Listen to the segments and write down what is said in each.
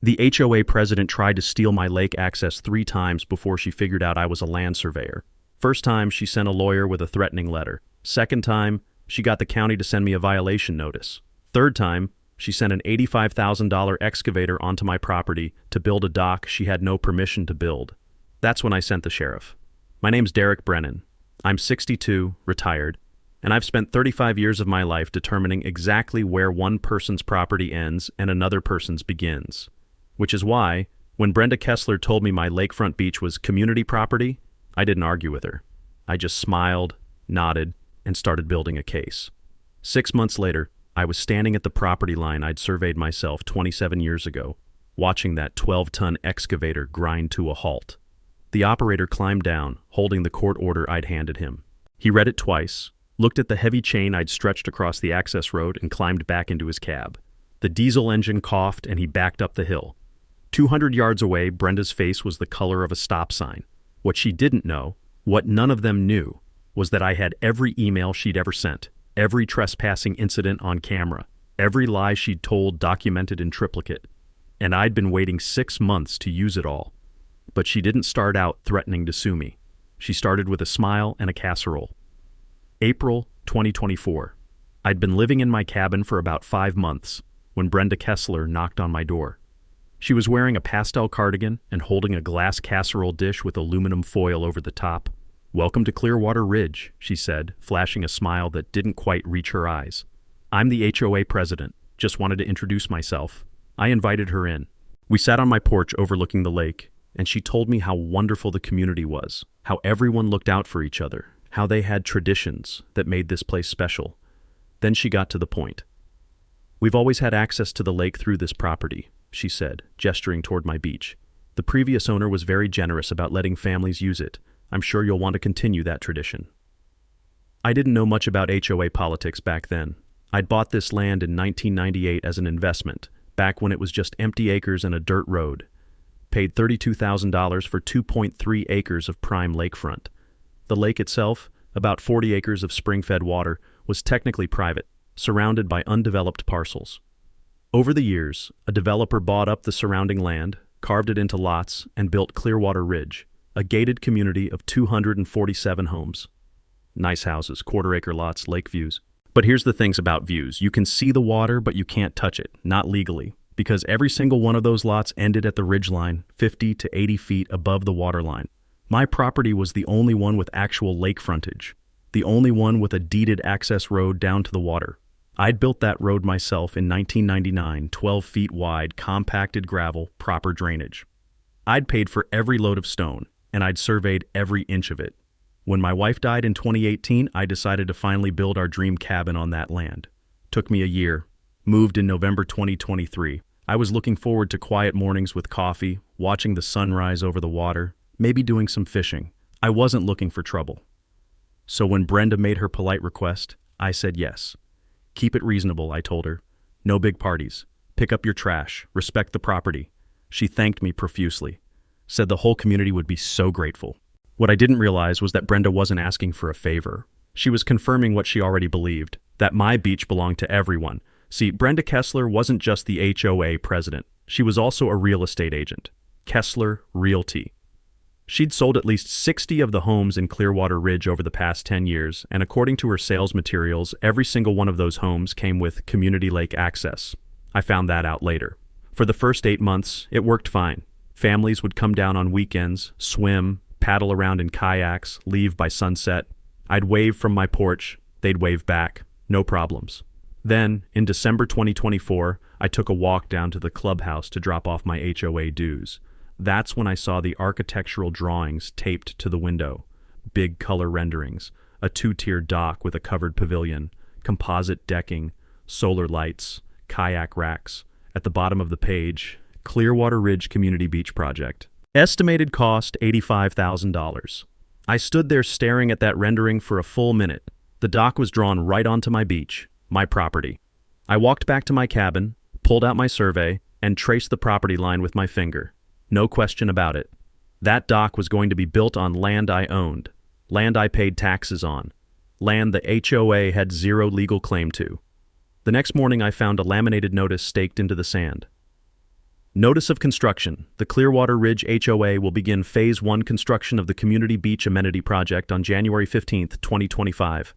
The HOA president tried to steal my lake access 3 times before she figured out I was a land surveyor. First time, she sent a lawyer with a threatening letter. Second time, she got the county to send me a violation notice. Third time, she sent an $85,000 excavator onto my property to build a dock she had no permission to build. That's when I sent the sheriff. My name's Derek Brennan. I'm 62, retired, and I've spent 35 years of my life determining exactly where one person's property ends and another person's begins. Which is why, when Brenda Kessler told me my lakefront beach was community property, I didn't argue with her. I just smiled, nodded, and started building a case. 6 months later, I was standing at the property line I'd surveyed myself 27 years ago, watching that 12-ton excavator grind to a halt. The operator climbed down, holding the court order I'd handed him. He read it twice, looked at the heavy chain I'd stretched across the access road, and climbed back into his cab. The diesel engine coughed, and he backed up the hill. 200 yards away, Brenda's face was the color of a stop sign. What she didn't know, what none of them knew, was that I had every email she'd ever sent, every trespassing incident on camera, every lie she'd told documented in triplicate. And I'd been waiting 6 months to use it all. But she didn't start out threatening to sue me. She started with a smile and a casserole. April 2024. I'd been living in my cabin for about 5 months when Brenda Kessler knocked on my door. She was wearing a pastel cardigan and holding a glass casserole dish with aluminum foil over the top. "Welcome to Clearwater Ridge," she said, flashing a smile that didn't quite reach her eyes. "I'm the HOA president. Just wanted to introduce myself." I invited her in. We sat on my porch overlooking the lake, and she told me how wonderful the community was, how everyone looked out for each other, how they had traditions that made this place special. Then she got to the point. "We've always had access to the lake through this property," she said, gesturing toward my beach. "The previous owner was very generous about letting families use it. I'm sure you'll want to continue that tradition." I didn't know much about HOA politics back then. I'd bought this land in 1998 as an investment, back when it was just empty acres and a dirt road. Paid $32,000 for 2.3 acres of prime lakefront. The lake itself, about 40 acres of spring-fed water, was technically private, surrounded by undeveloped parcels. Over the years, a developer bought up the surrounding land, carved it into lots, and built Clearwater Ridge, a gated community of 247 homes. Nice houses, quarter-acre lots, lake views. But here's the things about views. You can see the water, but you can't touch it, not legally, because every single one of those lots ended at the ridgeline, 50 to 80 feet above the waterline. My property was the only one with actual lake frontage, the only one with a deeded access road down to the water. I'd built that road myself in 1999, 12 feet wide, compacted gravel, proper drainage. I'd paid for every load of stone, and I'd surveyed every inch of it. When my wife died in 2018, I decided to finally build our dream cabin on that land. Took me a year. Moved in November 2023. I was looking forward to quiet mornings with coffee, watching the sun rise over the water, maybe doing some fishing. I wasn't looking for trouble. So when Brenda made her polite request, I said yes. "Keep it reasonable," I told her. "No big parties. Pick up your trash. Respect the property." She thanked me profusely. Said the whole community would be so grateful. What I didn't realize was that Brenda wasn't asking for a favor. She was confirming what she already believed, that my beach belonged to everyone. See, Brenda Kessler wasn't just the HOA president. She was also a real estate agent. Kessler Realty. She'd sold at least 60 of the homes in Clearwater Ridge over the past 10 years, and according to her sales materials, every single one of those homes came with community lake access. I found that out later. For the first 8 months, it worked fine. Families would come down on weekends, swim, paddle around in kayaks, leave by sunset. I'd wave from my porch, they'd wave back, no problems. Then, in December 2024, I took a walk down to the clubhouse to drop off my HOA dues. That's when I saw the architectural drawings taped to the window. Big color renderings, a 2-tier dock with a covered pavilion, composite decking, solar lights, kayak racks. At the bottom of the page, Clearwater Ridge Community Beach Project. Estimated cost $85,000. I stood there staring at that rendering for a full minute. The dock was drawn right onto my beach, my property. I walked back to my cabin, pulled out my survey, and traced the property line with my finger. No question about it. That dock was going to be built on land I owned, land I paid taxes on, land the HOA had zero legal claim to. The next morning I found a laminated notice staked into the sand. Notice of construction. The Clearwater Ridge HOA will begin Phase 1 construction of the Community Beach Amenity Project on January 15, 2025.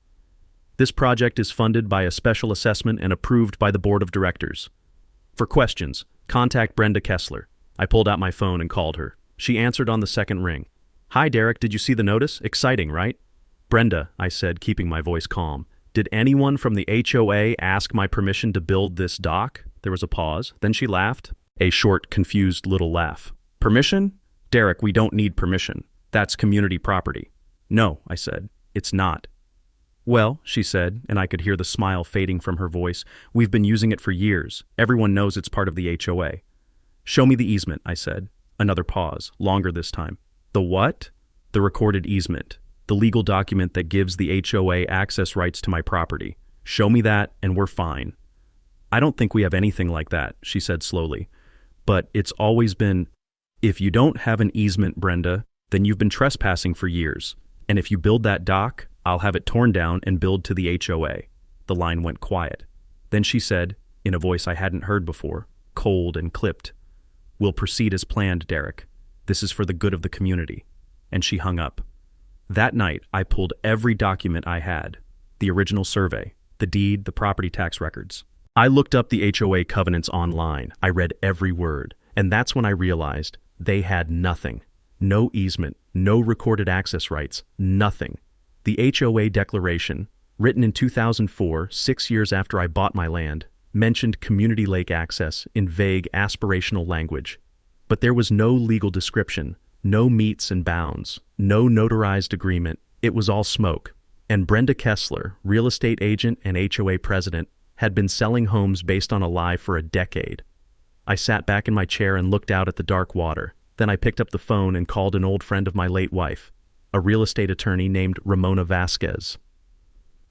This project is funded by a special assessment and approved by the Board of Directors. For questions, contact Brenda Kessler. I pulled out my phone and called her. She answered on the second ring. Hi, Derek, did you see the notice? Exciting, right? Brenda, I said, keeping my voice calm. Did anyone from the HOA ask my permission to build this dock? There was a pause. Then she laughed. A short, confused little laugh. Permission? Derek, we don't need permission. That's community property. No, I said. It's not. Well, she said, and I could hear the smile fading from her voice, we've been using it for years. Everyone knows it's part of the HOA. Show me the easement, I said. Another pause, longer this time. The what? The recorded easement. The legal document that gives the HOA access rights to my property. Show me that, and we're fine. I don't think we have anything like that, she said slowly. But it's always been, if you don't have an easement, Brenda, then you've been trespassing for years. And if you build that dock, I'll have it torn down and build to the HOA. The line went quiet. Then she said, in a voice I hadn't heard before, cold and clipped, We'll proceed as planned, Derek. This is for the good of the community. And she hung up. That night, I pulled every document I had. The original survey, the deed, the property tax records. I looked up the HOA covenants online. I read every word. And that's when I realized they had nothing. No easement, no recorded access rights, nothing. The HOA declaration, written in 2004, 6 years after I bought my land, mentioned community lake access in vague, aspirational language. But there was no legal description, no metes and bounds, no notarized agreement. It was all smoke. And Brenda Kessler, real estate agent and HOA president, had been selling homes based on a lie for a decade. I sat back in my chair and looked out at the dark water. Then I picked up the phone and called an old friend of my late wife, a real estate attorney named Ramona Vasquez.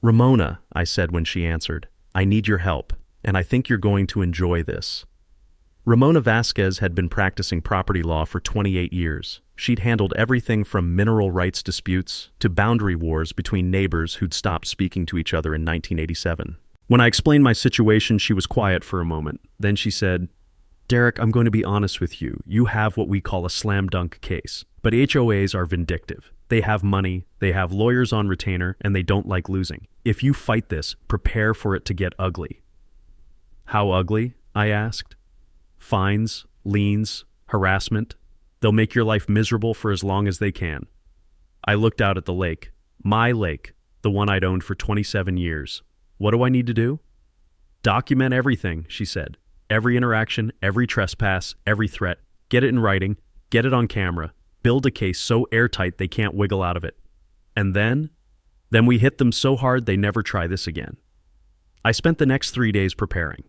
Ramona, I said when she answered, I need your help, and I think you're going to enjoy this. Ramona Vasquez had been practicing property law for 28 years. She'd handled everything from mineral rights disputes to boundary wars between neighbors who'd stopped speaking to each other in 1987. When I explained my situation, she was quiet for a moment. Then she said, Derek, I'm going to be honest with you. You have what we call a slam dunk case. But HOAs are vindictive. They have money, they have lawyers on retainer, and they don't like losing. If you fight this, prepare for it to get ugly. How ugly? I asked. Fines, liens, harassment. They'll make your life miserable for as long as they can. I looked out at the lake. My lake, the one I'd owned for 27 years. What do I need to do? Document everything, she said. Every interaction, every trespass, every threat. Get it in writing, get it on camera. Build a case so airtight they can't wiggle out of it. And then we hit them so hard they never try this again. I spent the next 3 days preparing.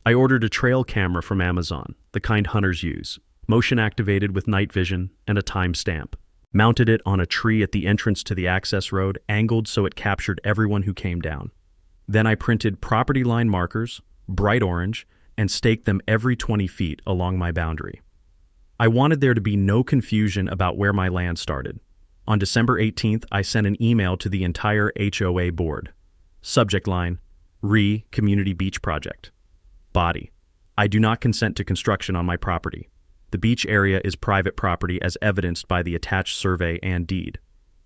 I ordered a trail camera from Amazon, the kind hunters use, motion activated with night vision and a time stamp. Mounted it on a tree at the entrance to the access road, angled so it captured everyone who came down. Then I printed property line markers, bright orange, and staked them every 20 feet along my boundary. I wanted there to be no confusion about where my land started. On December 18th, I sent an email to the entire HOA board. Subject line, Community Beach Project. Body, I do not consent to construction on my property. The beach area is private property as evidenced by the attached survey and deed.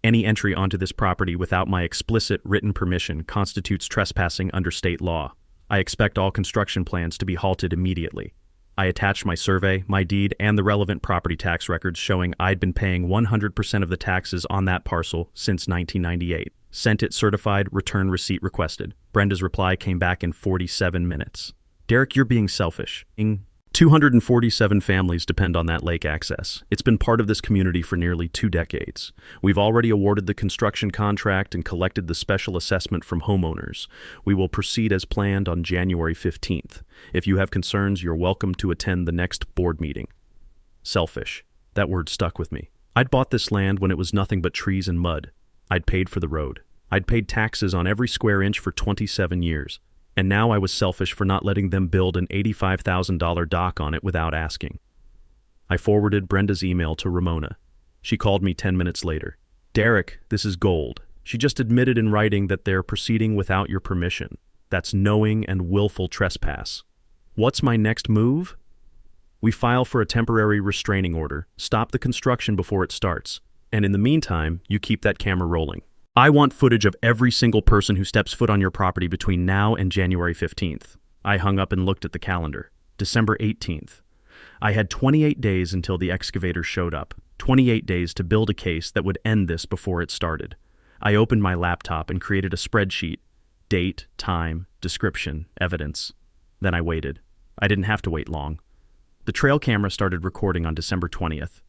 Any entry onto this property without my explicit written permission constitutes trespassing under state law. I expect all construction plans to be halted immediately. I attached my survey, my deed, and the relevant property tax records showing I'd been paying 100% of the taxes on that parcel since 1998. Sent it certified, return receipt requested. Brenda's reply came back in 47 minutes. Derek, you're being selfish. 247 families depend on that lake access. It's been part of this community for nearly 2 decades. We've already awarded the construction contract and collected the special assessment from homeowners. We will proceed as planned on January 15th. If you have concerns, you're welcome to attend the next board meeting. Selfish. That word stuck with me. I'd bought this land when it was nothing but trees and mud. I'd paid for the road. I'd paid taxes on every square inch for 27 years. And now I was selfish for not letting them build an $85,000 dock on it without asking. I forwarded Brenda's email to Ramona. She called me 10 minutes later. Derek, this is gold. She just admitted in writing that they're proceeding without your permission. That's knowing and willful trespass. What's my next move? We file for a temporary restraining order, stop the construction before it starts, and in the meantime, you keep that camera rolling. I want footage of every single person who steps foot on your property between now and January 15th. I hung up and looked at the calendar. December 18th. I had 28 days until the excavator showed up. 28 days to build a case that would end this before it started. I opened my laptop and created a spreadsheet. Date, time, description, evidence. Then I waited. I didn't have to wait long. The trail camera started recording on December 20th.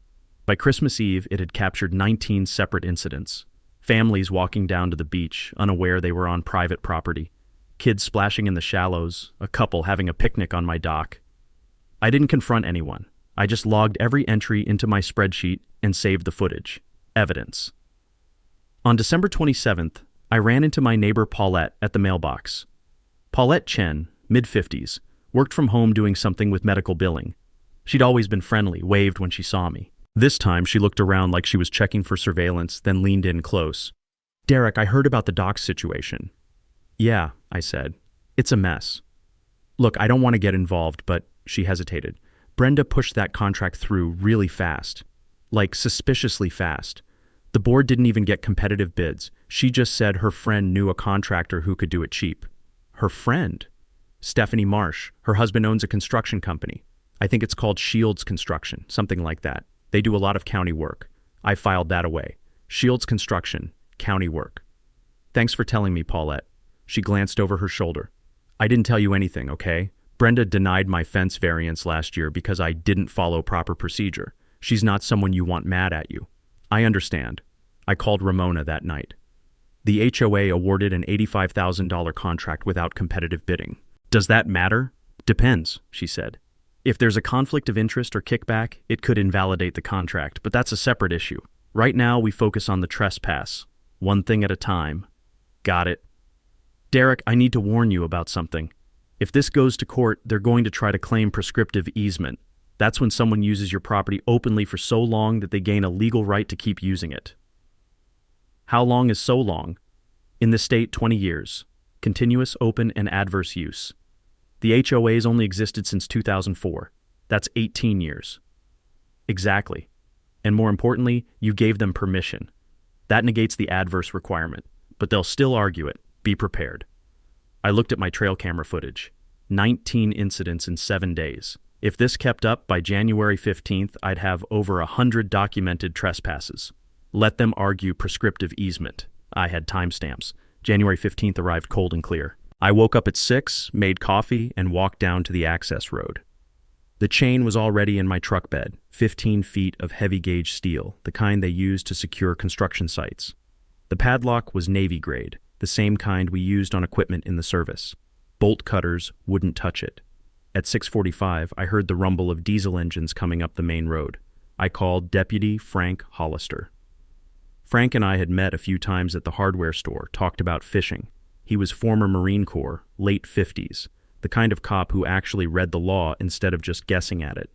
By Christmas Eve, it had captured 19 separate incidents. Families walking down to the beach, unaware they were on private property. Kids splashing in the shallows, a couple having a picnic on my dock. I didn't confront anyone. I just logged every entry into my spreadsheet and saved the footage. Evidence. On December 27th, I ran into my neighbor Paulette at the mailbox. Paulette Chen, mid-50s, worked from home doing something with medical billing. She'd always been friendly, waved when she saw me. This time, she looked around like she was checking for surveillance, then leaned in close. "Derek, I heard about the dock situation." "Yeah," I said. "It's a mess." "Look, I don't want to get involved, but," she hesitated. "Brenda pushed that contract through really fast. Like, suspiciously fast. The board didn't even get competitive bids. She just said her friend knew a contractor who could do it cheap." "Her friend?" "Stephanie Marsh. Her husband owns a construction company. I think it's called Shields Construction, something like that. They do a lot of county work." I filed that away. Shields Construction, county work. "Thanks for telling me, Paulette." She glanced over her shoulder. "I didn't tell you anything, okay? Brenda denied my fence variance last year because I didn't follow proper procedure. She's not someone you want mad at you." "I understand." I called Ramona that night. "The HOA awarded an $85,000 contract without competitive bidding. Does that matter?" "Depends," she said. "If there's a conflict of interest or kickback, it could invalidate the contract, but that's a separate issue. Right now, we focus on the trespass. One thing at a time." "Got it." "Derek, I need to warn you about something. If this goes to court, they're going to try to claim prescriptive easement. That's when someone uses your property openly for so long that they gain a legal right to keep using it." "How long is so long?" "In the state, 20 years. Continuous, open, and adverse use. The HOA's only existed since 2004. That's 18 years. "Exactly. And more importantly, you gave them permission. That negates the adverse requirement, but they'll still argue it. Be prepared." I looked at my trail camera footage. 19 incidents in 7 days. If this kept up, by January 15th, I'd have over 100 documented trespasses. Let them argue prescriptive easement. I had timestamps. January 15th arrived cold and clear. I woke up at 6, made coffee, and walked down to the access road. The chain was already in my truck bed, 15 feet of heavy-gauge steel, the kind they use to secure construction sites. The padlock was Navy grade, the same kind we used on equipment in the service. Bolt cutters wouldn't touch it. At 6:45, I heard the rumble of diesel engines coming up the main road. I called Deputy Frank Hollister. Frank and I had met a few times at the hardware store, talked about fishing. He was former Marine Corps, late 50s, the kind of cop who actually read the law instead of just guessing at it.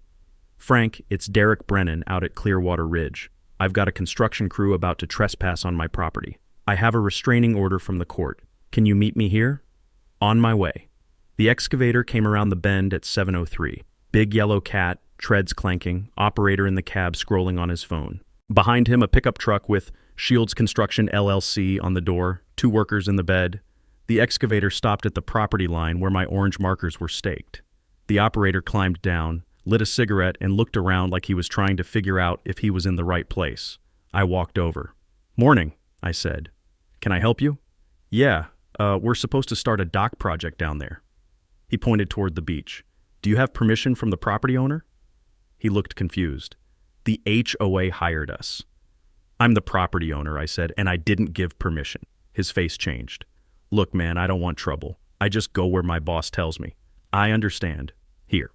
"Frank, it's Derek Brennan out at Clearwater Ridge. I've got a construction crew about to trespass on my property. I have a restraining order from the court. Can you meet me here?" "On my way." The excavator came around the bend at 7:03. Big yellow cat, treads clanking, operator in the cab scrolling on his phone. Behind him, a pickup truck with Shields Construction LLC on the door, 2 workers in the bed. The excavator stopped at the property line where my orange markers were staked. The operator climbed down, lit a cigarette, and looked around like he was trying to figure out if he was in the right place. I walked over. "Morning," I said. "Can I help you?" "Yeah, we're supposed to start a dock project down there." He pointed toward the beach. "Do you have permission from the property owner?" He looked confused. "The HOA hired us." "I'm the property owner," I said, "and I didn't give permission." His face changed. "Look, man, I don't want trouble. I just go where my boss tells me." "I understand. Here."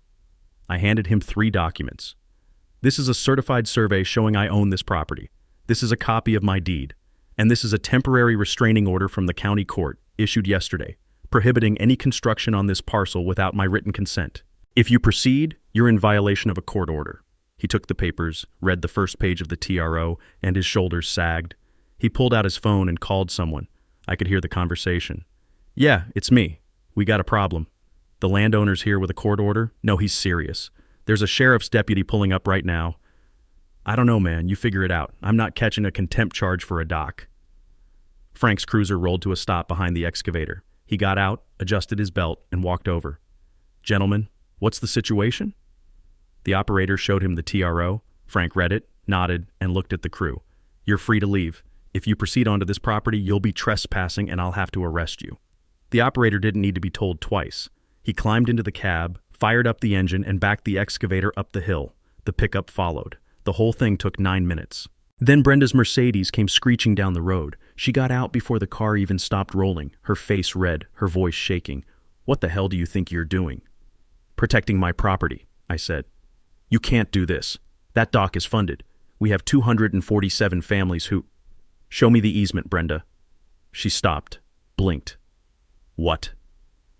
I handed him 3 documents. "This is a certified survey showing I own this property. This is a copy of my deed. And this is a temporary restraining order from the county court, issued yesterday, prohibiting any construction on this parcel without my written consent. If you proceed, you're in violation of a court order." He took the papers, read the first page of the TRO, and his shoulders sagged. He pulled out his phone and called someone. I could hear the conversation. "Yeah, it's me. We got a problem. The landowner's here with a court order." "No, he's serious. There's a sheriff's deputy pulling up right now. I don't know, man. You figure it out. I'm not catching a contempt charge for a dock. Frank's cruiser rolled to a stop behind the excavator. He got out, adjusted his belt, and walked over. Gentlemen, what's the situation? The operator showed him the TRO. Frank read it, nodded, and looked at the crew. You're free to leave. If you proceed onto this property, you'll be trespassing and I'll have to arrest you. The operator didn't need to be told twice. He climbed into the cab, fired up the engine, and backed the excavator up the hill. The pickup followed. The whole thing took 9 minutes. Then Brenda's Mercedes came screeching down the road. She got out before the car even stopped rolling, her face red, her voice shaking. What the hell do you think you're doing? Protecting my property, I said. You can't do this. That dock is funded. We have 247 families who... Show me the easement, Brenda. She stopped, blinked. What?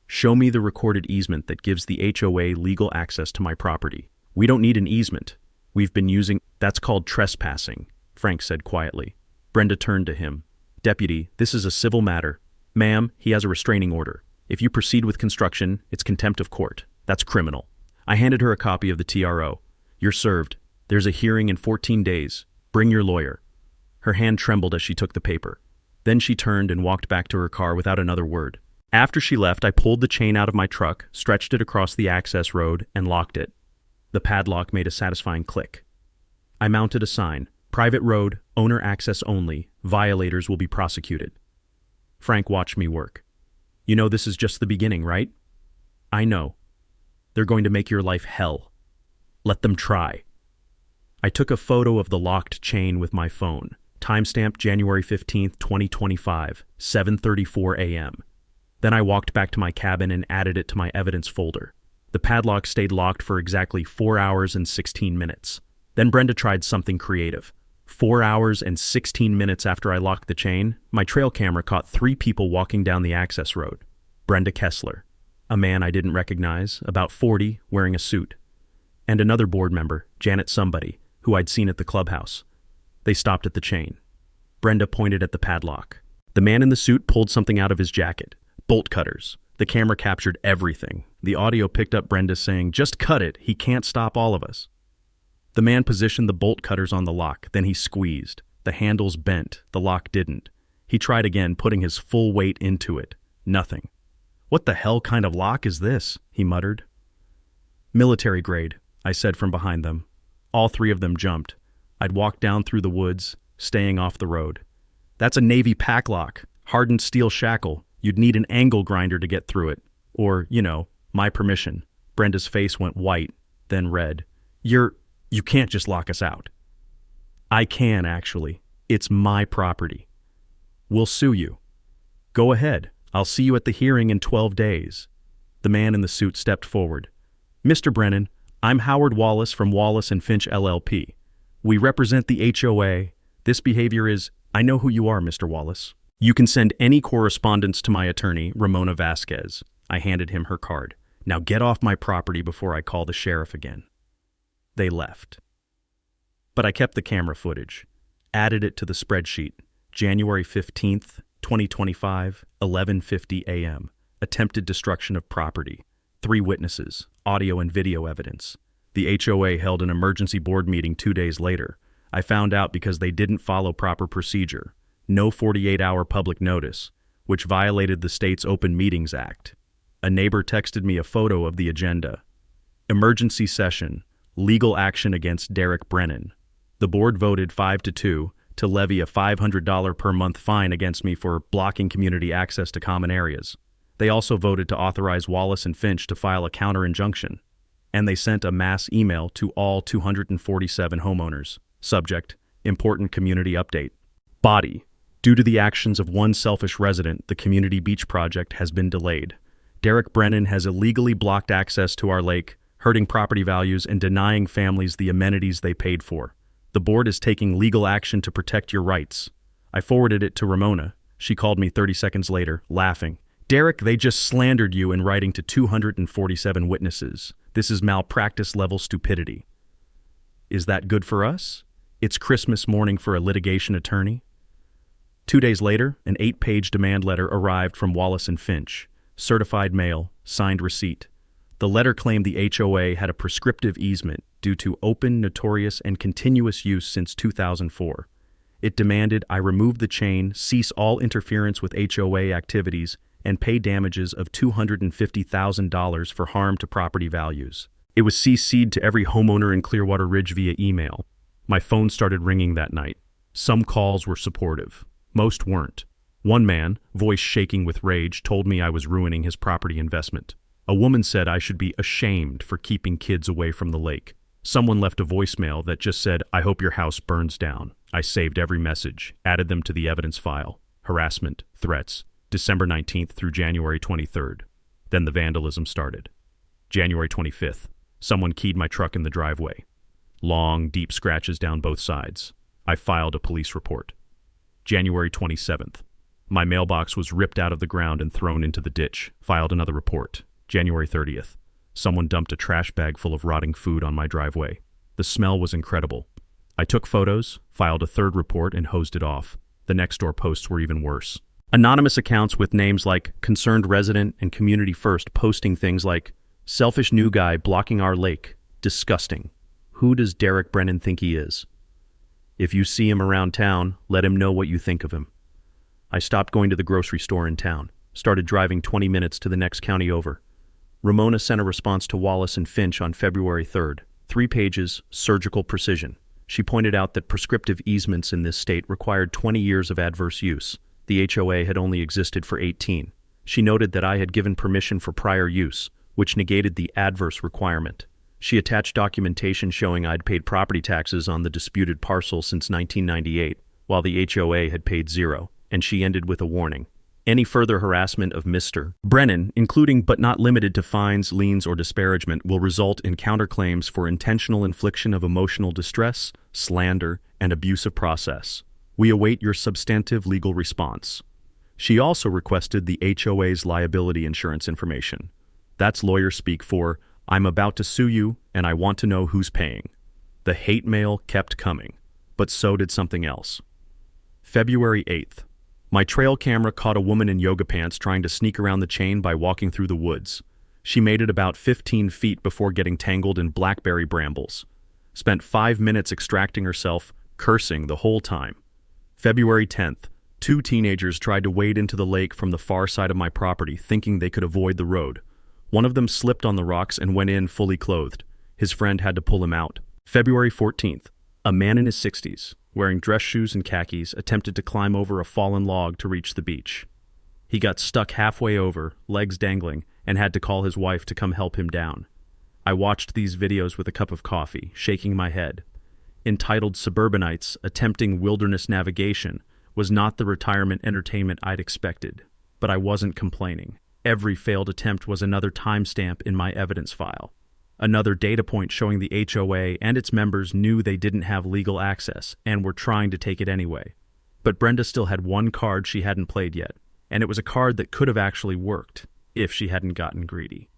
Show me the recorded easement that gives the HOA legal access to my property. We don't need an easement. We've been using... That's called trespassing, Frank said quietly. Brenda turned to him. Deputy, this is a civil matter. Ma'am, he has a restraining order. If you proceed with construction, it's contempt of court. That's criminal. I handed her a copy of the TRO. You're served. There's a hearing in 14 days. Bring your lawyer. Her hand trembled as she took the paper. Then she turned and walked back to her car without another word. After she left, I pulled the chain out of my truck, stretched it across the access road, and locked it. The padlock made a satisfying click. I mounted a sign. Private road, owner access only. Violators will be prosecuted. Frank watched me work. You know this is just the beginning, right? I know. They're going to make your life hell. Let them try. I took a photo of the locked chain with my phone. Timestamp January 15th, 2025, 7:34 a.m. Then I walked back to my cabin and added it to my evidence folder. The padlock stayed locked for exactly 4 hours and 16 minutes. Then Brenda tried something creative. 4 hours and 16 minutes after I locked the chain, my trail camera caught 3 people walking down the access road. Brenda Kessler, a man I didn't recognize, about 40, wearing a suit, and another board member, Janet Somebody, who I'd seen at the clubhouse. They stopped at the chain. Brenda pointed at the padlock. The man in the suit pulled something out of his jacket. Bolt cutters. The camera captured everything. The audio picked up Brenda saying, "Just cut it. He can't stop all of us." The man positioned the bolt cutters on the lock. Then he squeezed. The handles bent. The lock didn't. He tried again, putting his full weight into it. Nothing. "What the hell kind of lock is this?" he muttered. "Military grade," I said from behind them. All 3 of them jumped. I'd walked down through the woods, staying off the road. "That's a Navy pack lock. Hardened steel shackle. You'd need an angle grinder to get through it. Or, my permission." Brenda's face went white, then red. You can't just lock us out." "I can, actually. It's my property. We'll sue you." "Go ahead. I'll see you at the hearing in 12 days. The man in the suit stepped forward. "Mr. Brennan, I'm Howard Wallace from Wallace and Finch LLP. We represent the HOA. This behavior is..." "I know who you are, Mr. Wallace. You can send any correspondence to my attorney, Ramona Vasquez." I handed him her card. "Now get off my property before I call the sheriff again." They left. But I kept the camera footage, added it to the spreadsheet. January 15th, 2025, 11:50 a.m. Attempted destruction of property. 3 witnesses, audio and video evidence. The HOA held an emergency board meeting 2 days later. I found out because they didn't follow proper procedure. No 48-hour public notice, which violated the state's Open Meetings Act. A neighbor texted me a photo of the agenda. Emergency session. Legal action against Derek Brennan. The board voted 5-2 to levy a $500 per month fine against me for blocking community access to common areas. They also voted to authorize Wallace and Finch to file a counter-injunction. And they sent a mass email to all 247 homeowners. Subject: important community update. Body: due to the actions of one selfish resident, the community beach project has been delayed. Derek Brennan has illegally blocked access to our lake, hurting property values and denying families the amenities they paid for. The board is taking legal action to protect your rights. I forwarded it to Ramona. She called me 30 seconds later, laughing. "Derek, they just slandered you in writing to 247 witnesses. This is malpractice-level stupidity." Is that good for us? It's Christmas morning for a litigation attorney. 2 days later, an 8-page demand letter arrived from Wallace and Finch. Certified mail, signed receipt. The letter claimed the HOA had a prescriptive easement due to open, notorious, and continuous use since 2004. It demanded I remove the chain, cease all interference with HOA activities, and pay damages of $250,000 for harm to property values. It was CC'd to every homeowner in Clearwater Ridge via email. My phone started ringing that night. Some calls were supportive. Most weren't. One man, voice shaking with rage, told me I was ruining his property investment. A woman said I should be ashamed for keeping kids away from the lake. Someone left a voicemail that just said, "I hope your house burns down." I saved every message, added them to the evidence file. Harassment, threats, December 19th through January 23rd. Then the vandalism started. January 25th, someone keyed my truck in the driveway. Long, deep scratches down both sides. I filed a police report. January 27th, my mailbox was ripped out of the ground and thrown into the ditch. Filed another report. January 30th, someone dumped a trash bag full of rotting food on my driveway. The smell was incredible. I took photos, filed a third report, and hosed it off. The next door posts were even worse. Anonymous accounts with names like Concerned Resident and Community First posting things like, "Selfish new guy blocking our lake. Disgusting. Who does Derek Brennan think he is? If you see him around town, let him know what you think of him." I stopped going to the grocery store in town, started driving 20 minutes to the next county over. Ramona sent a response to Wallace and Finch on February 3rd. 3 pages, surgical precision. She pointed out that prescriptive easements in this state required 20 years of adverse use. The HOA had only existed for 18. She noted that I had given permission for prior use, which negated the adverse requirement. She attached documentation showing I'd paid property taxes on the disputed parcel since 1998, while the HOA had paid $0, and she ended with a warning. Any further harassment of Mr. Brennan, including but not limited to fines, liens, or disparagement, will result in counterclaims for intentional infliction of emotional distress, slander, and abusive process. We await your substantive legal response. She also requested the HOA's liability insurance information. That's lawyer speak for, "I'm about to sue you, and I want to know who's paying." The hate mail kept coming, but so did something else. February 8th. My trail camera caught a woman in yoga pants trying to sneak around the chain by walking through the woods. She made it about 15 feet before getting tangled in blackberry brambles. Spent 5 minutes extracting herself, cursing the whole time. February 10th. 2 teenagers tried to wade into the lake from the far side of my property, thinking they could avoid the road. One of them slipped on the rocks and went in fully clothed. His friend had to pull him out. February 14th. A man in his 60s, wearing dress shoes and khakis, attempted to climb over a fallen log to reach the beach. He got stuck halfway over, legs dangling, and had to call his wife to come help him down. I watched these videos with a cup of coffee, shaking my head. Entitled Suburbanites Attempting Wilderness Navigation was not the retirement entertainment I'd expected, but I wasn't complaining. Every failed attempt was another timestamp in my evidence file. Another data point showing the HOA and its members knew they didn't have legal access and were trying to take it anyway. But Brenda still had one card she hadn't played yet, and it was a card that could have actually worked if she hadn't gotten greedy.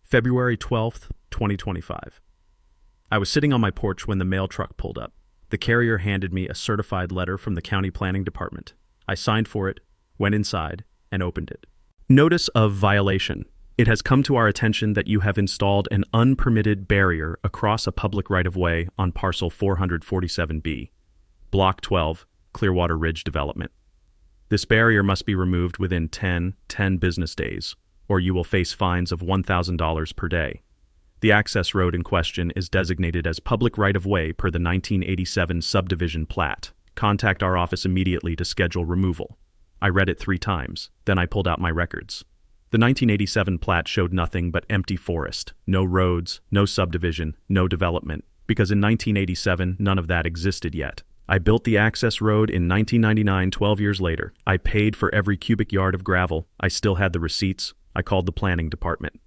February 12th, 2025. I was sitting on my porch when the mail truck pulled up. The carrier handed me a certified letter from the county planning department. I signed for it, went inside, and opened it. Notice of violation. It has come to our attention that you have installed an unpermitted barrier across a public right-of-way on parcel 447B, Block 12, Clearwater Ridge Development. This barrier must be removed within 10 business days, or you will face fines of $1,000 per day. The access road in question is designated as public right-of-way per the 1987 subdivision plat. Contact our office immediately to schedule removal. I read it 3 times, then I pulled out my records. The 1987 plat showed nothing but empty forest, no roads, no subdivision, no development, because in 1987 none of that existed yet. I built the access road in 1999, 12 years later. I paid for every cubic yard of gravel. I still had the receipts. I called the planning department.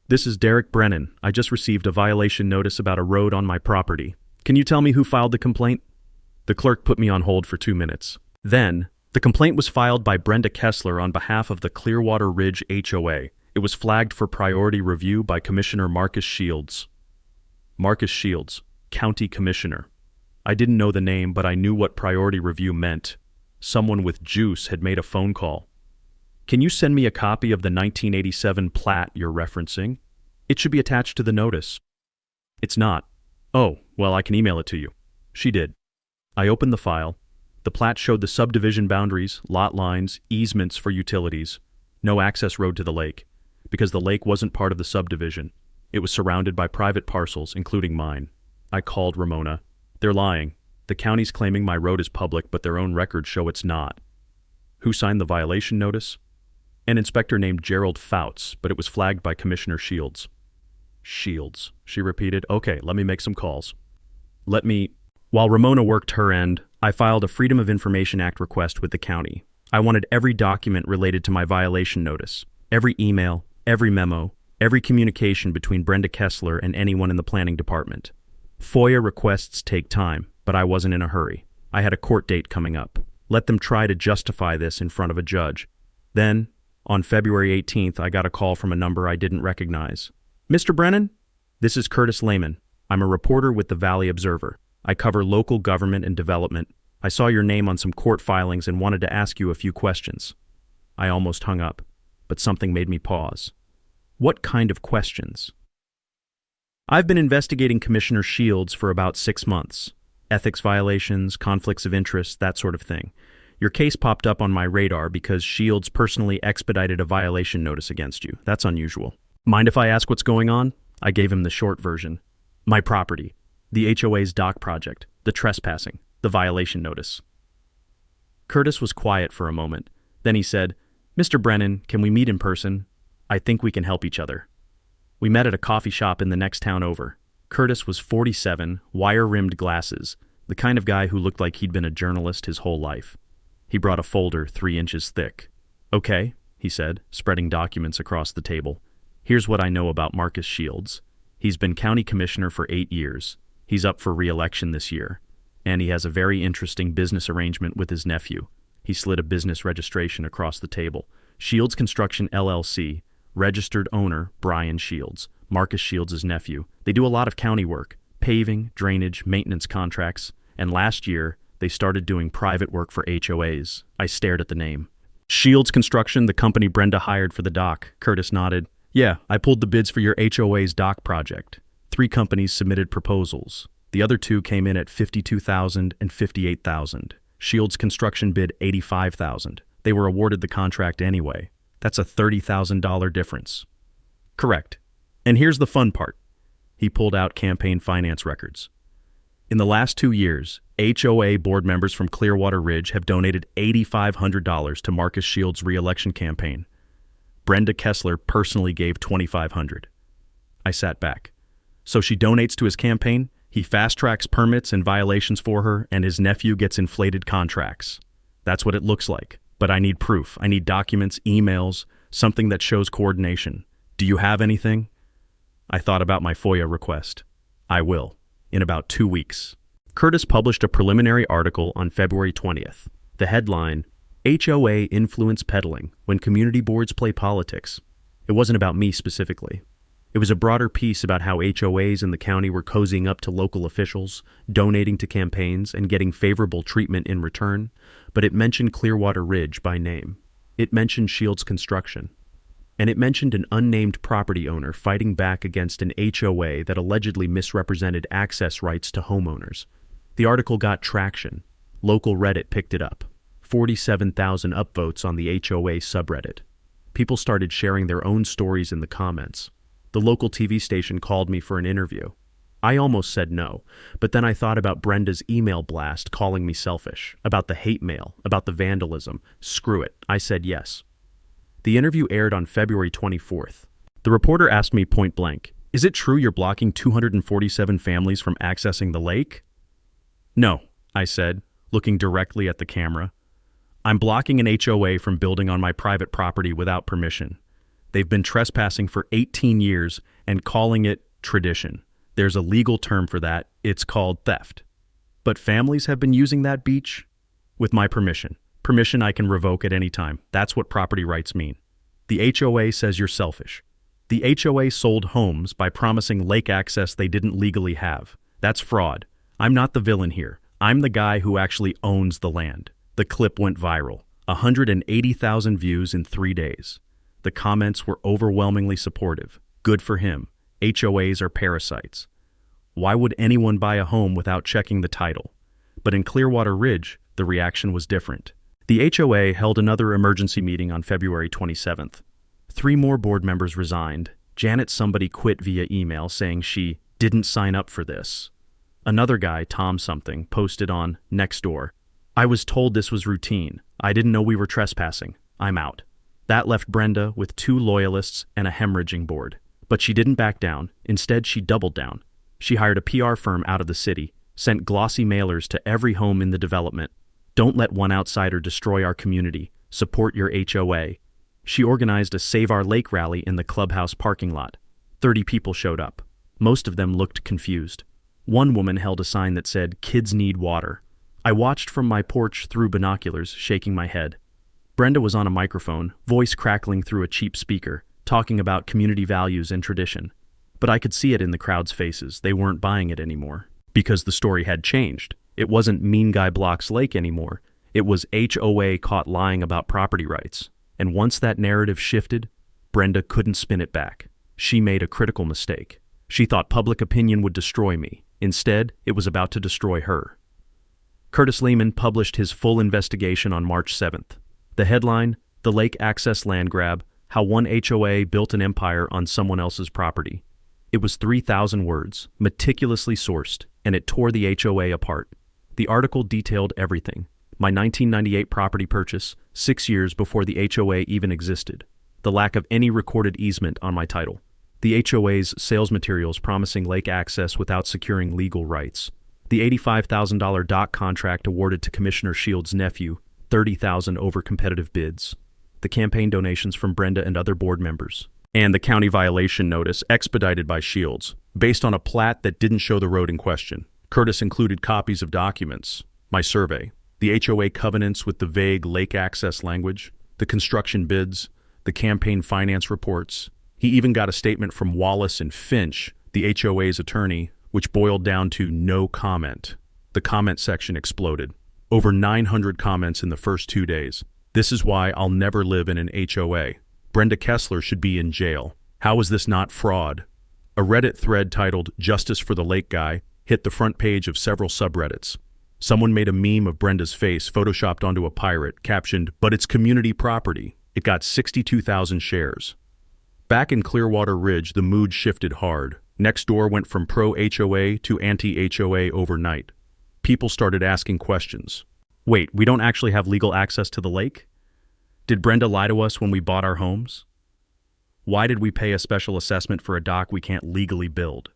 This is Derek Brennan. I just received a violation notice about a road on my property. Can you tell me who filed the complaint? The clerk put me on hold for 2 minutes. Then, the complaint was filed by Brenda Kessler on behalf of the Clearwater Ridge HOA. It was flagged for priority review by Commissioner Marcus Shields. Marcus Shields, County Commissioner. I didn't know the name, but I knew what priority review meant. Someone with juice had made a phone call. Can you send me a copy of the 1987 plat you're referencing? It should be attached to the notice. It's not. Oh, well, I can email it to you. She did. I opened the file. The plat showed the subdivision boundaries, lot lines, easements for utilities, no access road to the lake, because the lake wasn't part of the subdivision. It was surrounded by private parcels, including mine. I called Ramona. They're lying. The county's claiming my road is public, but their own records show it's not. Who signed the violation notice? An inspector named Gerald Fouts, but it was flagged by Commissioner Shields. Shields, she repeated. Okay, let me make some calls. While Ramona worked her end, I filed a Freedom of Information Act request with the county. I wanted every document related to my violation notice, every email, every memo, every communication between Brenda Kessler and anyone in the planning department. FOIA requests take time, but I wasn't in a hurry. I had a court date coming up. Let them try to justify this in front of a judge. Then, on February 18th, I got a call from a number I didn't recognize. Mr. Brennan? This is Curtis Lehman. I'm a reporter with the Valley Observer. I cover local government and development. I saw your name on some court filings and wanted to ask you a few questions. I almost hung up, but something made me pause. What kind of questions? I've been investigating Commissioner Shields for about 6 months. Ethics violations, conflicts of interest, that sort of thing. Your case popped up on my radar because Shields personally expedited a violation notice against you. That's unusual. Mind if I ask what's going on? I gave him the short version. My property, the HOA's dock project, the trespassing, the violation notice. Curtis was quiet for a moment. Then he said, Mr. Brennan, can we meet in person? I think we can help each other. We met at a coffee shop in the next town over. Curtis was 47, wire-rimmed glasses, the kind of guy who looked like he'd been a journalist his whole life. He brought a folder 3 inches thick. Okay, he said, spreading documents across the table. Here's what I know about Marcus Shields. He's been county commissioner for 8 years. He's up for re-election this year. And he has a very interesting business arrangement with his nephew. He slid a business registration across the table. Shields Construction LLC, registered owner Brian Shields, Marcus Shields' nephew. They do a lot of county work, paving, drainage, maintenance contracts, and last year they started doing private work for HOAs. I stared at the name. Shields Construction, the company Brenda hired for the dock. Curtis nodded. Yeah, I pulled the bids for your HOA's dock project. 3 companies submitted proposals. The other 2 came in at $52,000 and $58,000. Shields Construction bid $85,000. They were awarded the contract anyway. That's a $30,000 difference. Correct. And here's the fun part. He pulled out campaign finance records. In the last 2 years, HOA board members from Clearwater Ridge have donated $8,500 to Marcus Shields' re-election campaign. Brenda Kessler personally gave $2,500. I sat back. So she donates to his campaign, he fast-tracks permits and violations for her, and his nephew gets inflated contracts. That's what it looks like. But I need proof. I need documents, emails, something that shows coordination. Do you have anything? I thought about my FOIA request. I will, in about 2 weeks. Curtis published a preliminary article on February 20th. The headline, HOA Influence Peddling When Community Boards Play Politics. It wasn't about me specifically. It was a broader piece about how HOAs in the county were cozying up to local officials, donating to campaigns, and getting favorable treatment in return, but it mentioned Clearwater Ridge by name. It mentioned Shields Construction. And it mentioned an unnamed property owner fighting back against an HOA that allegedly misrepresented access rights to homeowners. The article got traction. Local Reddit picked it up. 47,000 upvotes on the HOA subreddit. People started sharing their own stories in the comments. The local TV station called me for an interview. I almost said no, but then I thought about Brenda's email blast calling me selfish, about the hate mail, about the vandalism. Screw it, I said yes. The interview aired on February 24th. The reporter asked me point blank, "Is it true you're blocking 247 families from accessing the lake?" "No," I said, looking directly at the camera. "I'm blocking an HOA from building on my private property without permission. They've been trespassing for 18 years and calling it tradition. There's a legal term for that. It's called theft. But families have been using that beach with my permission. Permission I can revoke at any time. That's what property rights mean. The HOA says you're selfish. The HOA sold homes by promising lake access they didn't legally have. That's fraud. I'm not the villain here. I'm the guy who actually owns the land." The clip went viral. 180,000 views in 3 days. The comments were overwhelmingly supportive. Good for him. HOAs are parasites. Why would anyone buy a home without checking the title? But in Clearwater Ridge, the reaction was different. The HOA held another emergency meeting on February 27th. 3 more board members resigned. Janet somebody quit via email saying she didn't sign up for this. Another guy, Tom something, posted on Nextdoor, "I was told this was routine. I didn't know we were trespassing. I'm out." That left Brenda with 2 loyalists and a hemorrhaging board. But she didn't back down. Instead, she doubled down. She hired a PR firm out of the city, sent glossy mailers to every home in the development. "Don't let one outsider destroy our community. Support your HOA." She organized a Save Our Lake rally in the clubhouse parking lot. 30 people showed up. Most of them looked confused. One woman held a sign that said, "Kids need water." I watched from my porch through binoculars, shaking my head. Brenda was on a microphone, voice crackling through a cheap speaker, talking about community values and tradition. But I could see it in the crowd's faces. They weren't buying it anymore. Because the story had changed. It wasn't Mean Guy Blocks Lake anymore. It was HOA caught lying about property rights. And once that narrative shifted, Brenda couldn't spin it back. She made a critical mistake. She thought public opinion would destroy me. Instead, it was about to destroy her. Curtis Lehman published his full investigation on March 7th. The headline, "The Lake Access Land Grab, How One HOA Built an Empire on Someone Else's Property." It was 3,000 words, meticulously sourced, and it tore the HOA apart. The article detailed everything. My 1998 property purchase, 6 years before the HOA even existed. The lack of any recorded easement on my title. The HOA's sales materials promising lake access without securing legal rights. The $85,000 dock contract awarded to Commissioner Shields' nephew, $30,000 over competitive bids. The campaign donations from Brenda and other board members. And the county violation notice expedited by Shields, based on a plat that didn't show the road in question. Curtis included copies of documents, my survey, the HOA covenants with the vague lake access language, the construction bids, the campaign finance reports. He even got a statement from Wallace and Finch, the HOA's attorney, which boiled down to no comment. The comment section exploded. Over 900 comments in the first 2 days. "This is why I'll never live in an HOA. Brenda Kessler should be in jail. How is this not fraud?" A Reddit thread titled "Justice for the Lake Guy" hit the front page of several subreddits. Someone made a meme of Brenda's face photoshopped onto a pirate, captioned, "But it's community property." It got 62,000 shares. Back in Clearwater Ridge, the mood shifted hard. Nextdoor went from pro-HOA to anti-HOA overnight. People started asking questions. Wait, we don't actually have legal access to the lake? Did Brenda lie to us when we bought our homes? Why did we pay a special assessment for a dock we can't legally build?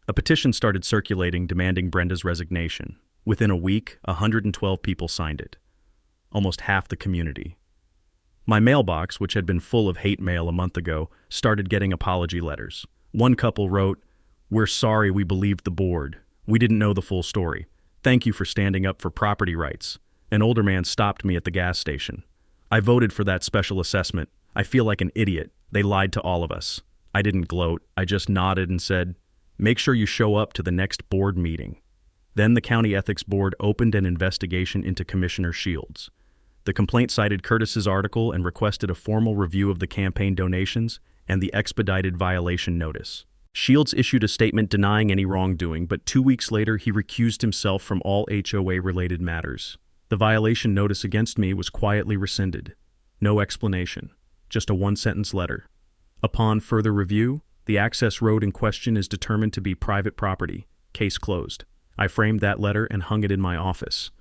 A petition started circulating demanding Brenda's resignation. Within a week, 112 people signed it. Almost half the community. My mailbox, which had been full of hate mail a month ago, started getting apology letters. One couple wrote, "We're sorry we believed the board. We didn't know the full story. Thank you for standing up for property rights." An older man stopped me at the gas station. "I voted for that special assessment. I feel like an idiot. They lied to all of us." I didn't gloat. I just nodded and said, "Make sure you show up to the next board meeting." Then the County Ethics Board opened an investigation into Commissioner Shields. The complaint cited Curtis's article and requested a formal review of the campaign donations and the expedited violation notice. Shields issued a statement denying any wrongdoing, but 2 weeks later he recused himself from all HOA-related matters. The violation notice against me was quietly rescinded. No explanation, just a 1-sentence letter. Upon further review, the access road in question is determined to be private property. Case closed. I framed that letter and hung it in my office.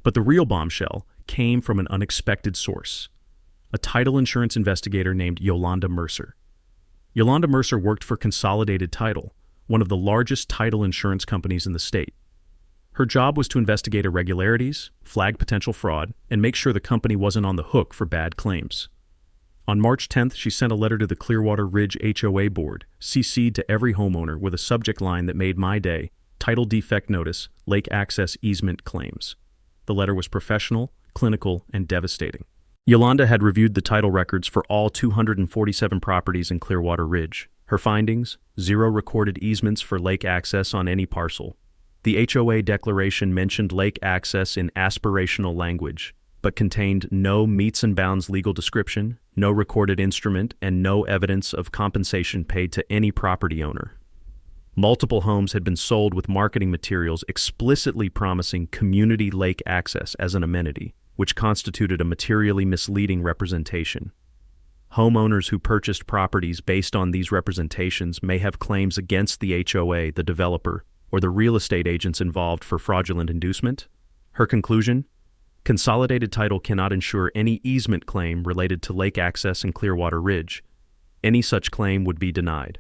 But the real bombshell came from an unexpected source. A title insurance investigator named Yolanda Mercer. Yolanda Mercer worked for Consolidated Title, one of the largest title insurance companies in the state. Her job was to investigate irregularities, flag potential fraud, and make sure the company wasn't on the hook for bad claims. On March 10th, she sent a letter to the Clearwater Ridge HOA board, CC'd to every homeowner with a subject line that made my day: title defect notice, lake access easement claims. The letter was professional, clinical, and devastating. Yolanda had reviewed the title records for all 247 properties in Clearwater Ridge. Her findings: 0 recorded easements for lake access on any parcel. The HOA declaration mentioned lake access in aspirational language. but contained no metes and bounds legal description, no recorded instrument, and no evidence of compensation paid to any property owner. Multiple homes had been sold with marketing materials explicitly promising community lake access as an amenity, which constituted a materially misleading representation. Homeowners who purchased properties based on these representations may have claims against the HOA, the developer, or the real estate agents involved for fraudulent inducement. Her conclusion? Consolidated title cannot ensure any easement claim related to lake access in Clearwater Ridge. Any such claim would be denied.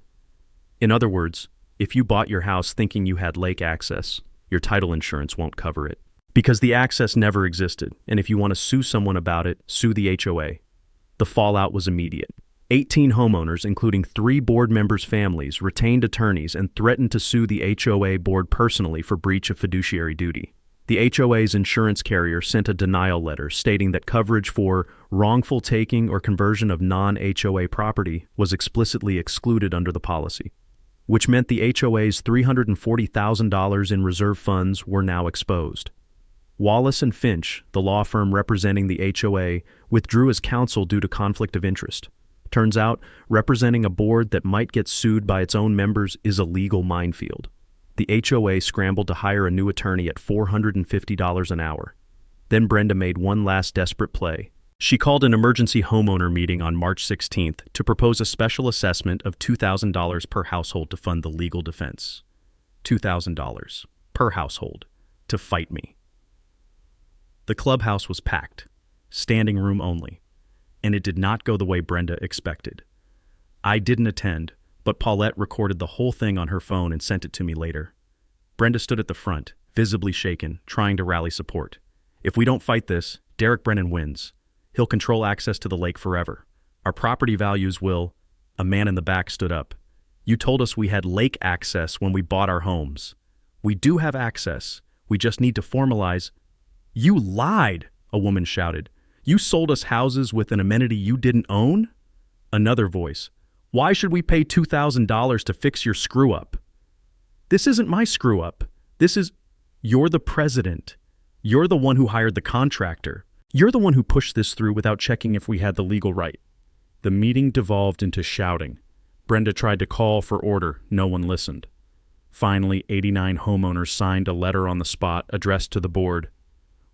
In other words, if you bought your house thinking you had lake access, your title insurance won't cover it. Because the access never existed, and if you want to sue someone about it, sue the HOA. The fallout was immediate. 18 homeowners, including 3 board members' families, retained attorneys and threatened to sue the HOA board personally for breach of fiduciary duty. The HOA's insurance carrier sent a denial letter stating that coverage for wrongful taking or conversion of non-HOA property was explicitly excluded under the policy, which meant the HOA's $340,000 in reserve funds were now exposed. Wallace and Finch, the law firm representing the HOA, withdrew as counsel due to conflict of interest. Turns out, representing a board that might get sued by its own members is a legal minefield. The HOA scrambled to hire a new attorney at $450 an hour. Then Brenda made one last desperate play. She called an emergency homeowner meeting on March 16th to propose a special assessment of $2,000 per household to fund the legal defense. $2,000 per household to fight me. The clubhouse was packed, standing room only, and it did not go the way Brenda expected. I didn't attend, but Paulette recorded the whole thing on her phone and sent it to me later. Brenda stood at the front, visibly shaken, trying to rally support. If we don't fight this, Derek Brennan wins. He'll control access to the lake forever. Our property values will... A man in the back stood up. You told us we had lake access when we bought our homes. We do have access. We just need to formalize... You lied, a woman shouted. You sold us houses with an amenity you didn't own? Another voice. Why should we pay $2,000 to fix your screw-up? This isn't my screw-up. This is... You're the president. You're the one who hired the contractor. You're the one who pushed this through without checking if we had the legal right. The meeting devolved into shouting. Brenda tried to call for order. No one listened. Finally, 89 homeowners signed a letter on the spot addressed to the board.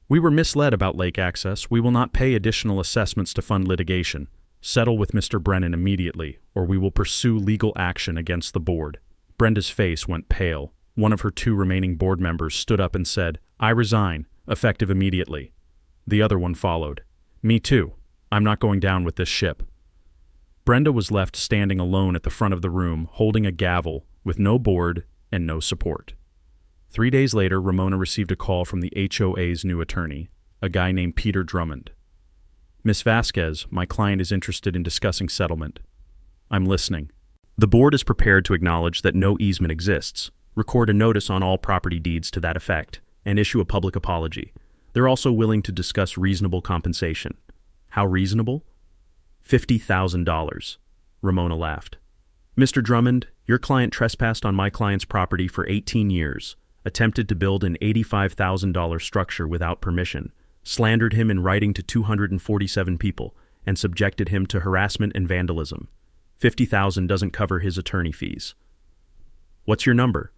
We were misled about lake access. We will not pay additional assessments to fund litigation. Settle with Mr. Brennan immediately, or we will pursue legal action against the board. Brenda's face went pale. One of her 2 remaining board members stood up and said, I resign, effective immediately. The other one followed. Me too. I'm not going down with this ship. Brenda was left standing alone at the front of the room, holding a gavel, with no board and no support. 3 days later, Ramona received a call from the HOA's new attorney, a guy named Peter Drummond. Miss Vasquez, my client is interested in discussing settlement. I'm listening. The board is prepared to acknowledge that no easement exists, record a notice on all property deeds to that effect, and issue a public apology. They're also willing to discuss reasonable compensation. How reasonable? $50,000. Ramona laughed. Mr. Drummond, your client trespassed on my client's property for 18 years, attempted to build an $85,000 structure without permission, slandered him in writing to 247 people, and subjected him to harassment and vandalism. $50,000 doesn't cover his attorney fees. What's your number?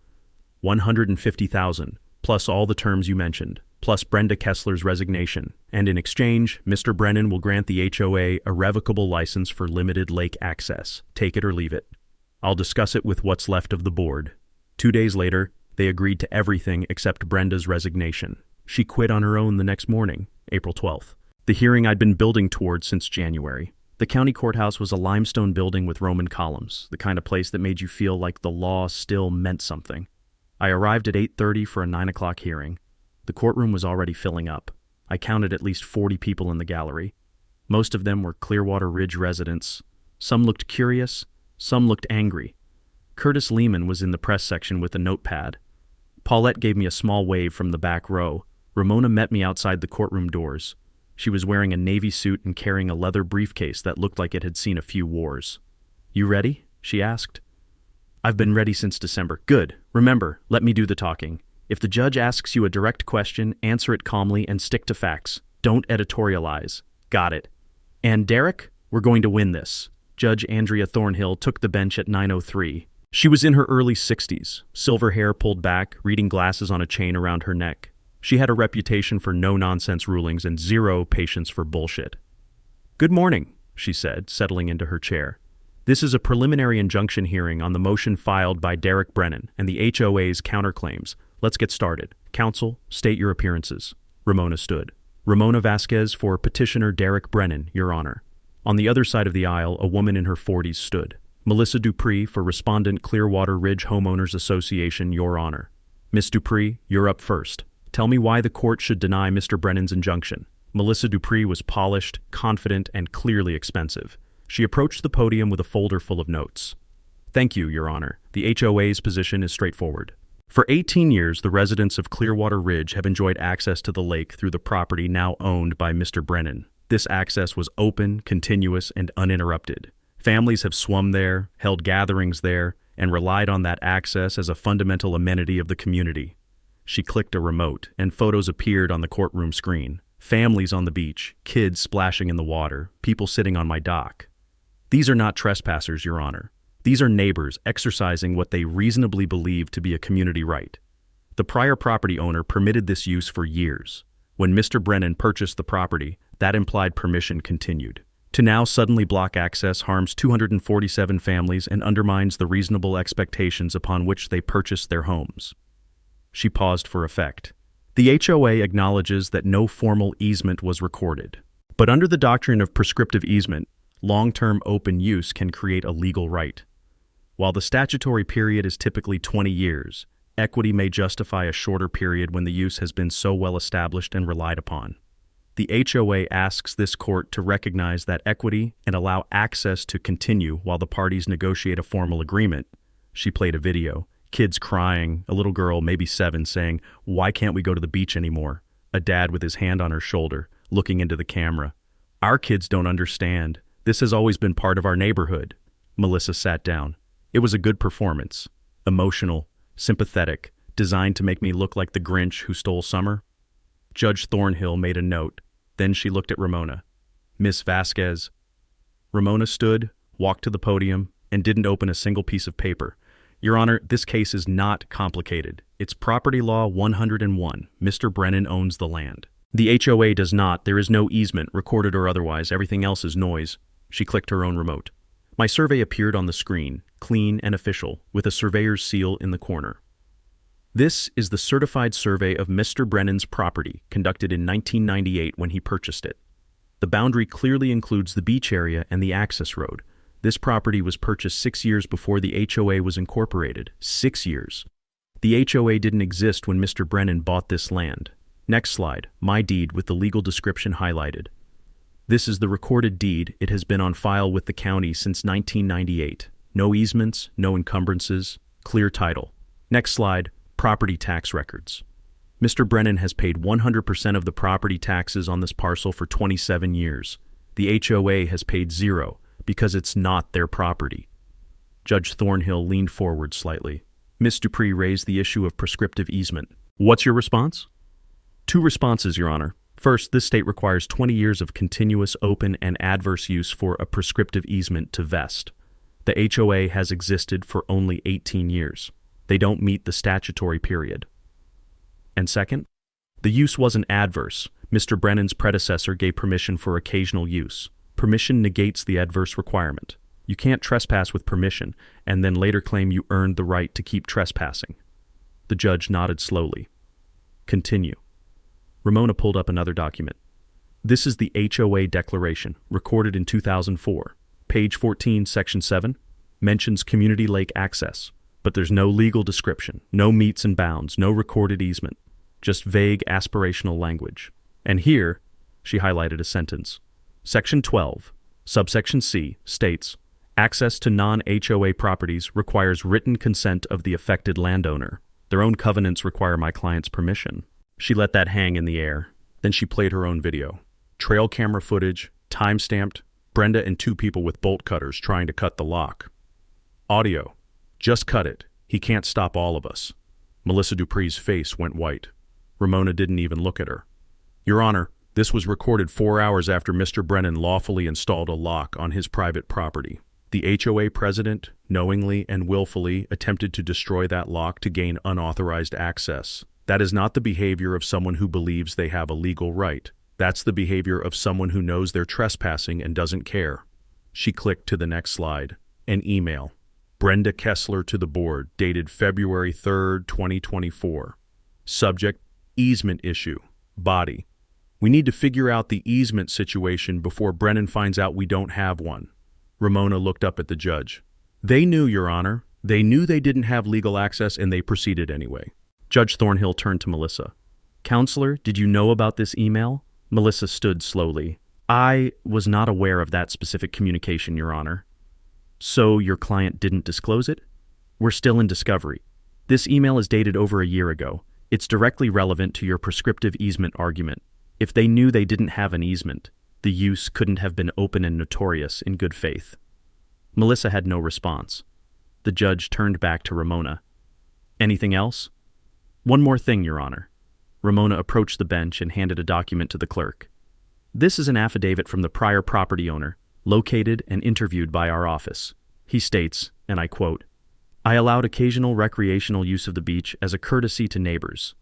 $150,000, plus all the terms you mentioned, plus Brenda Kessler's resignation, and in exchange, Mr. Brennan will grant the HOA a revocable license for limited lake access. Take it or leave it. I'll discuss it with what's left of the board. 2 days later, they agreed to everything except Brenda's resignation. She quit on her own the next morning, April 12th. The hearing I'd been building towards since January. The county courthouse was a limestone building with Roman columns, the kind of place that made you feel like the law still meant something. I arrived at 8:30 for a 9 o'clock hearing. The courtroom was already filling up. I counted at least 40 people in the gallery. Most of them were Clearwater Ridge residents. Some looked curious, some looked angry. Curtis Lehman was in the press section with a notepad. Paulette gave me a small wave from the back row. Ramona met me outside the courtroom doors. She was wearing a navy suit and carrying a leather briefcase that looked like it had seen a few wars. You ready? She asked. I've been ready since December. Good. Remember, let me do the talking. If the judge asks you a direct question, answer it calmly and stick to facts. Don't editorialize. Got it. And Derek, we're going to win this. Judge Andrea Thornhill took the bench at 9:03. She was in her early 60s, silver hair pulled back, reading glasses on a chain around her neck. She had a reputation for no-nonsense rulings and zero patience for bullshit. "Good morning," she said, settling into her chair. "This is a preliminary injunction hearing on the motion filed by Derek Brennan and the HOA's counterclaims. Let's get started. Counsel, state your appearances." Ramona stood. "Ramona Vasquez for petitioner Derek Brennan, Your Honor." On the other side of the aisle, a woman in her 40s stood. "Melissa Dupree for respondent Clearwater Ridge Homeowners Association, Your Honor." "Miss Dupree, you're up first. Tell me why the court should deny Mr. Brennan's injunction." Melissa Dupree was polished, confident, and clearly expensive. She approached the podium with a folder full of notes. "Thank you, Your Honor. The HOA's position is straightforward. For 18 years, the residents of Clearwater Ridge have enjoyed access to the lake through the property now owned by Mr. Brennan. This access was open, continuous, and uninterrupted. Families have swum there, held gatherings there, and relied on that access as a fundamental amenity of the community." She clicked a remote, and photos appeared on the courtroom screen. Families on the beach, kids splashing in the water, people sitting on my dock. "These are not trespassers, Your Honor. These are neighbors exercising what they reasonably believe to be a community right. The prior property owner permitted this use for years. When Mr. Brennan purchased the property, that implied permission continued. To now suddenly block access harms 247 families and undermines the reasonable expectations upon which they purchased their homes." She paused for effect. "The HOA acknowledges that no formal easement was recorded. But under the doctrine of prescriptive easement, long-term open use can create a legal right. While the statutory period is typically 20 years, equity may justify a shorter period when the use has been so well established and relied upon. The HOA asks this court to recognize that equity and allow access to continue while the parties negotiate a formal agreement." She played a video. Kids crying, a little girl, maybe 7, saying, "Why can't we go to the beach anymore?" A dad with his hand on her shoulder, looking into the camera. "Our kids don't understand. This has always been part of our neighborhood." Melissa sat down. "It was a good performance. Emotional, sympathetic, designed to make me look like the Grinch who stole summer." Judge Thornhill made a note. Then she looked at Ramona. "Miss Vasquez." Ramona stood, walked to the podium, and didn't open a single piece of paper. "Your Honor, this case is not complicated. It's Property Law 101. Mr. Brennan owns the land. The HOA does not. There is no easement, recorded or otherwise. Everything else is noise." She clicked her own remote. My survey appeared on the screen, clean and official, with a surveyor's seal in the corner. "This is the certified survey of Mr. Brennan's property, conducted in 1998 when he purchased it. The boundary clearly includes the beach area and the access road. This property was purchased 6 years before the HOA was incorporated. 6 years. The HOA didn't exist when Mr. Brennan bought this land." Next slide, my deed with the legal description highlighted. "This is the recorded deed. It has been on file with the county since 1998. No easements, no encumbrances, clear title." Next slide, property tax records. Mr. Brennan has paid 100% of the property taxes on this parcel for 27 years. The HOA has paid 0 because it's not their property. Judge Thornhill leaned forward slightly. Miss Dupree raised the issue of prescriptive easement. "What's your response?" "Two responses, Your Honor. First, this state requires 20 years of continuous open and adverse use for a prescriptive easement to vest. The HOA has existed for only 18 years. They don't meet the statutory period. And second, the use wasn't adverse. Mr. Brennan's predecessor gave permission for occasional use. Permission negates the adverse requirement. You can't trespass with permission and then later claim you earned the right to keep trespassing." The judge nodded slowly. "Continue." Ramona pulled up another document. "This is the HOA declaration, recorded in 2004. Page 14, Section 7, mentions community lake access, but there's no legal description, no metes and bounds, no recorded easement, just vague aspirational language. And here," she highlighted a sentence, "Section 12, subsection C, states, access to non-HOA properties requires written consent of the affected landowner. Their own covenants require my client's permission." She let that hang in the air. Then she played her own video. Trail camera footage, time-stamped, Brenda and 2 people with bolt cutters trying to cut the lock. Audio. "Just cut it. He can't stop all of us." Melissa Dupree's face went white. Ramona didn't even look at her. "Your Honor, This was recorded 4 hours after Mr. Brennan lawfully installed a lock on his private property. The HOA president, knowingly and willfully, attempted to destroy that lock to gain unauthorized access. That is not the behavior of someone who believes they have a legal right. That's the behavior of someone who knows they're trespassing and doesn't care. She clicked to the next slide. An email. Brenda Kessler to the board, dated February 3rd, 2024. Subject, easement issue. Body. We need to figure out the easement situation before Brennan finds out we don't have one. Ramona looked up at the judge. They knew, Your Honor. They knew they didn't have legal access and they proceeded anyway. Judge Thornhill turned to Melissa. Counselor, did you know about this email? Melissa stood slowly. I was not aware of that specific communication, Your Honor. So your client didn't disclose it? We're still in discovery. This email is dated over a year ago. It's directly relevant to your prescriptive easement argument. If they knew they didn't have an easement, the use couldn't have been open and notorious in good faith. Melissa had no response. The judge turned back to Ramona. Anything else? One more thing, Your Honor. Ramona approached the bench and handed a document to the clerk. This is an affidavit from the prior property owner, located and interviewed by our office. He states, and I quote, I allowed occasional recreational use of the beach as a courtesy to neighbors.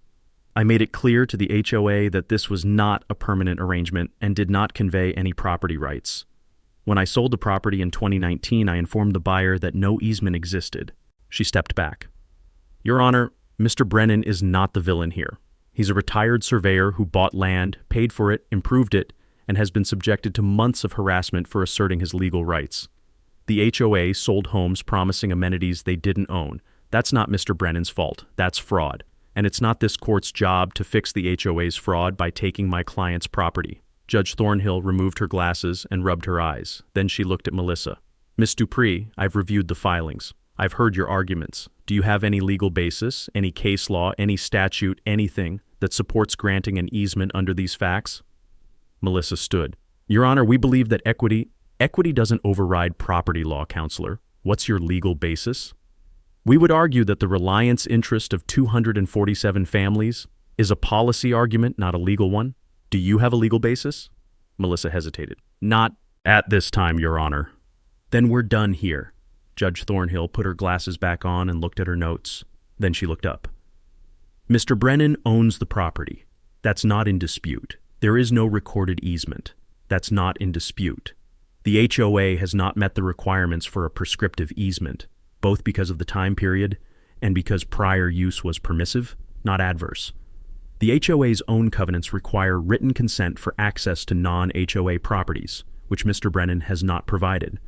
I made it clear to the HOA that this was not a permanent arrangement and did not convey any property rights. When I sold the property in 2019, I informed the buyer that no easement existed. She stepped back. Your Honor, Mr. Brennan is not the villain here. He's a retired surveyor who bought land, paid for it, improved it, and has been subjected to months of harassment for asserting his legal rights. The HOA sold homes promising amenities they didn't own. That's not Mr. Brennan's fault. That's fraud. And it's not this court's job to fix the HOA's fraud by taking my client's property. Judge Thornhill removed her glasses and rubbed her eyes. Then she looked at Melissa. Miss Dupree, I've reviewed the filings. I've heard your arguments. Do you have any legal basis, any case law, any statute, anything that supports granting an easement under these facts? Melissa stood. Your Honor, we believe that equity doesn't override property law, Counselor. What's your legal basis? We would argue that the reliance interest of 247 families is a policy argument, not a legal one. Do you have a legal basis? Melissa hesitated. Not at this time, Your Honor. Then we're done here. Judge Thornhill put her glasses back on and looked at her notes. Then she looked up. Mr. Brennan owns the property. That's not in dispute. There is no recorded easement. That's not in dispute. The HOA has not met the requirements for a prescriptive easement, both because of the time period and because prior use was permissive, not adverse. The HOA's own covenants require written consent for access to non-HOA properties, which Mr. Brennan has not provided.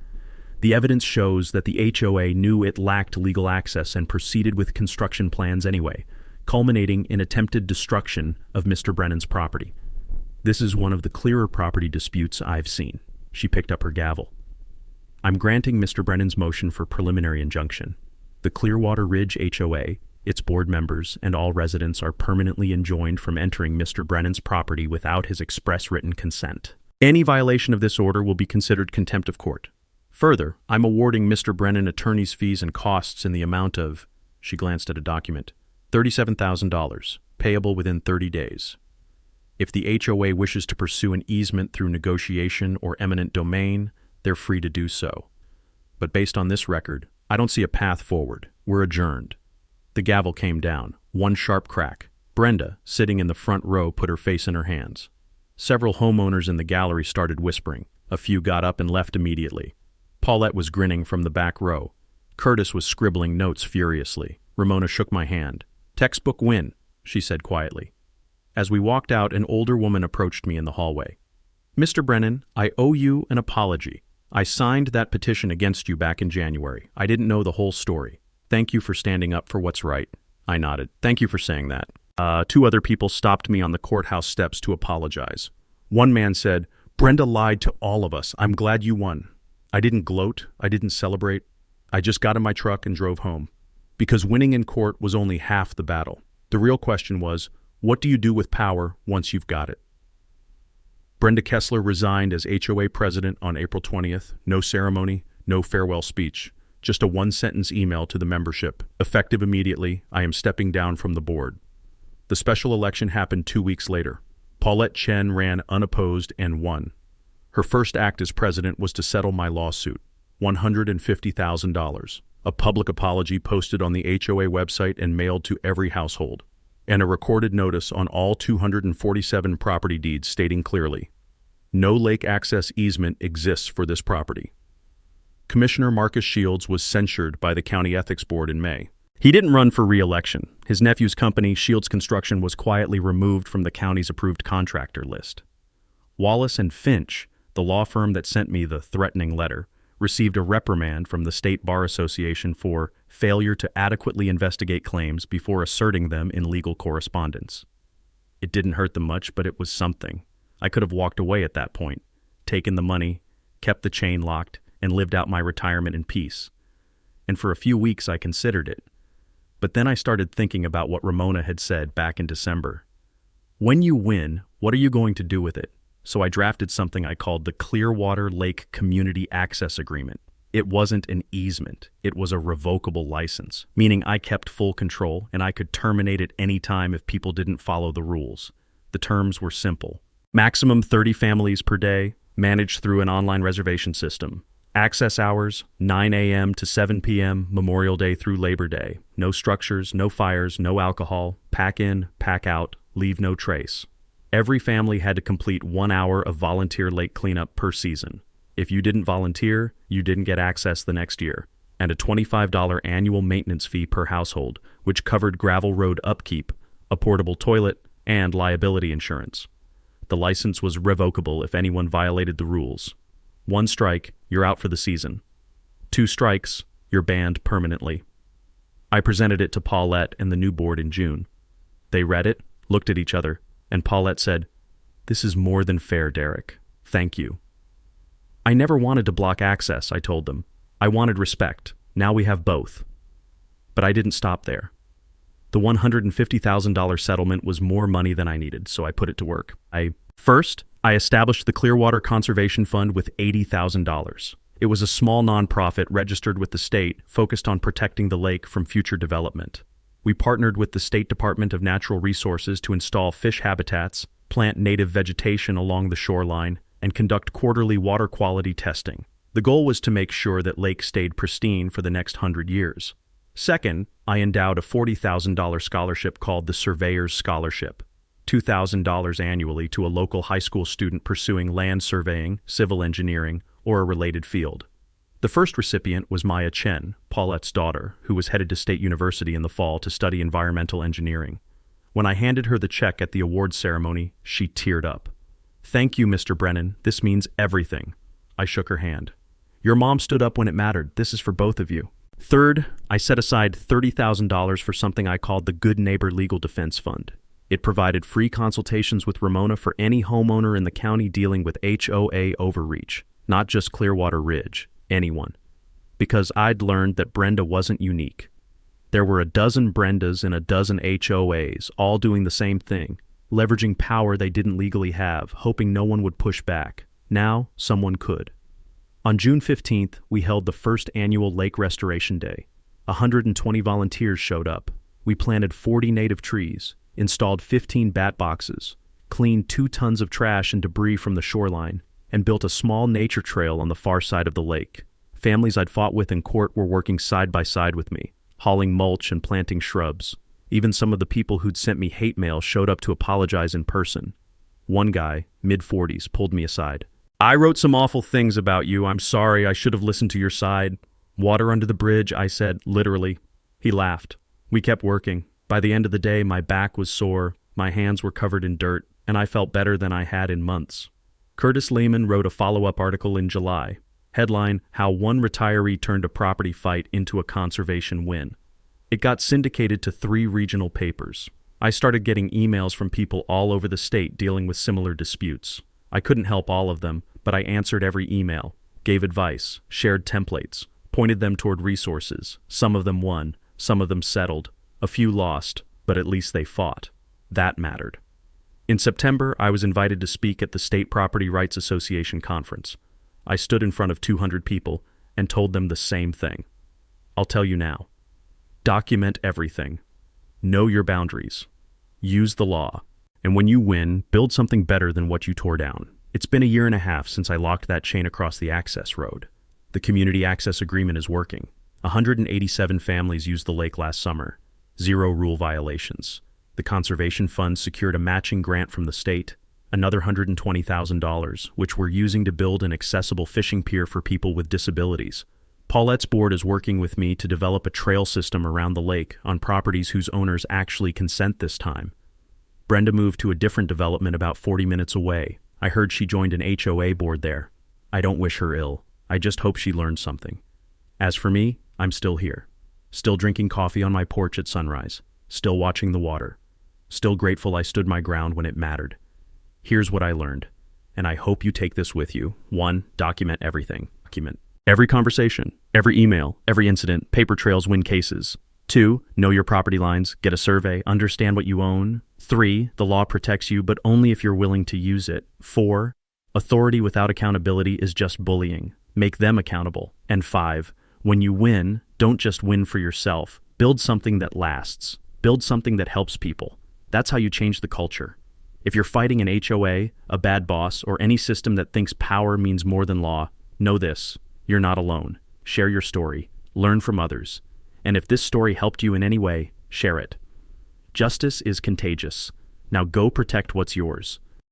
The evidence shows that the HOA knew it lacked legal access and proceeded with construction plans anyway, culminating in attempted destruction of Mr. Brennan's property. This is one of the clearer property disputes I've seen. She picked up her gavel. I'm granting Mr. Brennan's motion for preliminary injunction. The Clearwater Ridge HOA, its board members, and all residents are permanently enjoined from entering Mr. Brennan's property without his express written consent. Any violation of this order will be considered contempt of court. Further, I'm awarding Mr. Brennan attorney's fees and costs in the amount of, she glanced at a document, $37,000, payable within 30 days. If the HOA wishes to pursue an easement through negotiation or eminent domain, they're free to do so. But based on this record, I don't see a path forward. We're adjourned. The gavel came down, one sharp crack. Brenda, sitting in the front row, put her face in her hands. Several homeowners in the gallery started whispering. A few got up and left immediately. Paulette was grinning from the back row. Curtis was scribbling notes furiously. Ramona shook my hand. Textbook win, she said quietly. As we walked out, an older woman approached me in the hallway. Mr. Brennan, I owe you an apology. I signed that petition against you back in January. I didn't know the whole story. Thank you for standing up for what's right. I nodded. Thank you for saying that. Two other people stopped me on the courthouse steps to apologize. One man said, Brenda lied to all of us. I'm glad you won. I didn't gloat. I didn't celebrate. I just got in my truck and drove home. Because winning in court was only half the battle. The real question was, what do you do with power once you've got it? Brenda Kessler resigned as HOA president on April 20th. No ceremony, no farewell speech. Just a one-sentence email to the membership. Effective immediately, I am stepping down from the board. The special election happened 2 weeks later. Paulette Chen ran unopposed and won. Her first act as president was to settle my lawsuit, $150,000, a public apology posted on the HOA website and mailed to every household, and a recorded notice on all 247 property deeds stating clearly, no lake access easement exists for this property. Commissioner Marcus Shields was censured by the County Ethics Board in May. He didn't run for re-election. His nephew's company, Shields Construction, was quietly removed from the county's approved contractor list. Wallace and Finch, the law firm that sent me the threatening letter, received a reprimand from the State Bar Association for failure to adequately investigate claims before asserting them in legal correspondence. It didn't hurt them much, but it was something. I could have walked away at that point, taken the money, kept the chain locked, and lived out my retirement in peace. And for a few weeks I considered it. But then I started thinking about what Ramona had said back in December. When you win, what are you going to do with it? So I drafted something I called the Clearwater Lake Community Access Agreement. It wasn't an easement. It was a revocable license, meaning I kept full control and I could terminate at any time if people didn't follow the rules. The terms were simple. Maximum 30 families per day, managed through an online reservation system. Access hours, 9 a.m. to 7 p.m., Memorial Day through Labor Day. No structures, no fires, no alcohol. Pack in, pack out, leave no trace. Every family had to complete 1 hour of volunteer lake cleanup per season. If you didn't volunteer, you didn't get access the next year. And a $25 annual maintenance fee per household, which covered gravel road upkeep, a portable toilet, and liability insurance. The license was revocable if anyone violated the rules. 1 strike, you're out for the season. 2 strikes, you're banned permanently. I presented it to Paulette and the new board in June. They read it, looked at each other, and Paulette said, "This is more than fair, Derek. Thank you." I never wanted to block access, I told them. I wanted respect. Now we have both. But I didn't stop there. The $150,000 settlement was more money than I needed, so I put it to work. First, I established the Clearwater Conservation Fund with $80,000. It was a small nonprofit registered with the state focused on protecting the lake from future development. We partnered with the State Department of Natural Resources to install fish habitats, plant native vegetation along the shoreline, and conduct quarterly water quality testing. The goal was to make sure that lake stayed pristine for the next 100 years. Second, I endowed a $40,000 scholarship called the Surveyor's Scholarship, $2,000 annually to a local high school student pursuing land surveying, civil engineering, or a related field. The first recipient was Maya Chen, Paulette's daughter, who was headed to State University in the fall to study environmental engineering. When I handed her the check at the awards ceremony, she teared up. "Thank you, Mr. Brennan. This means everything." I shook her hand. "Your mom stood up when it mattered. This is for both of you." Third, I set aside $30,000 for something I called the Good Neighbor Legal Defense Fund. It provided free consultations with Ramona for any homeowner in the county dealing with HOA overreach, not just Clearwater Ridge, anyone. Because I'd learned that Brenda wasn't unique. There were a dozen Brendas and a dozen HOAs, all doing the same thing, leveraging power they didn't legally have, hoping no one would push back. Now, someone could. On June 15th, we held the first annual Lake Restoration Day. 120 volunteers showed up. We planted 40 native trees, installed 15 bat boxes, cleaned 2 tons of trash and debris from the shoreline, and built a small nature trail on the far side of the lake. Families I'd fought with in court were working side by side with me, hauling mulch and planting shrubs. Even some of the people who'd sent me hate mail showed up to apologize in person. One guy, mid-40s, pulled me aside. "I wrote some awful things about you. I'm sorry. I should have listened to your side." "Water under the bridge," I said, literally. He laughed. We kept working. By the end of the day, my back was sore, my hands were covered in dirt, and I felt better than I had in months. Curtis Lehman wrote a follow-up article in July. Headline, "How One Retiree Turned a Property Fight into a Conservation Win." It got syndicated to 3 regional papers. I started getting emails from people all over the state dealing with similar disputes. I couldn't help all of them, but I answered every email, gave advice, shared templates, pointed them toward resources. Some of them won, some of them settled. A few lost, but at least they fought. That mattered. In September, I was invited to speak at the State Property Rights Association conference. I stood in front of 200 people and told them the same thing. I'll tell you now. Document everything. Know your boundaries. Use the law. And when you win, build something better than what you tore down. It's been a year and a half since I locked that chain across the access road. The community access agreement is working. 187 families used the lake last summer. 0 rule violations. The Conservation Fund secured a matching grant from the state, another $120,000, which we're using to build an accessible fishing pier for people with disabilities. Paulette's board is working with me to develop a trail system around the lake on properties whose owners actually consent this time. Brenda moved to a different development about 40 minutes away. I heard she joined an HOA board there. I don't wish her ill. I just hope she learned something. As for me, I'm still here. Still drinking coffee on my porch at sunrise. Still watching the water. Still grateful I stood my ground when it mattered. Here's what I learned, and I hope you take this with you. 1. Document everything. Document every conversation, every email, every incident. Paper trails win cases. 2. Know your property lines. Get a survey. Understand what you own. 3. The law protects you, but only if you're willing to use it. 4. Authority without accountability is just bullying. Make them accountable. And 5. When you win, don't just win for yourself. Build something that lasts. Build something that helps people. That's how you change the culture. If you're fighting an HOA, a bad boss, or any system that thinks power means more than law, know this: you're not alone. Share your story. Learn from others. And if this story helped you in any way, share it. Justice is contagious. Now go protect what's yours.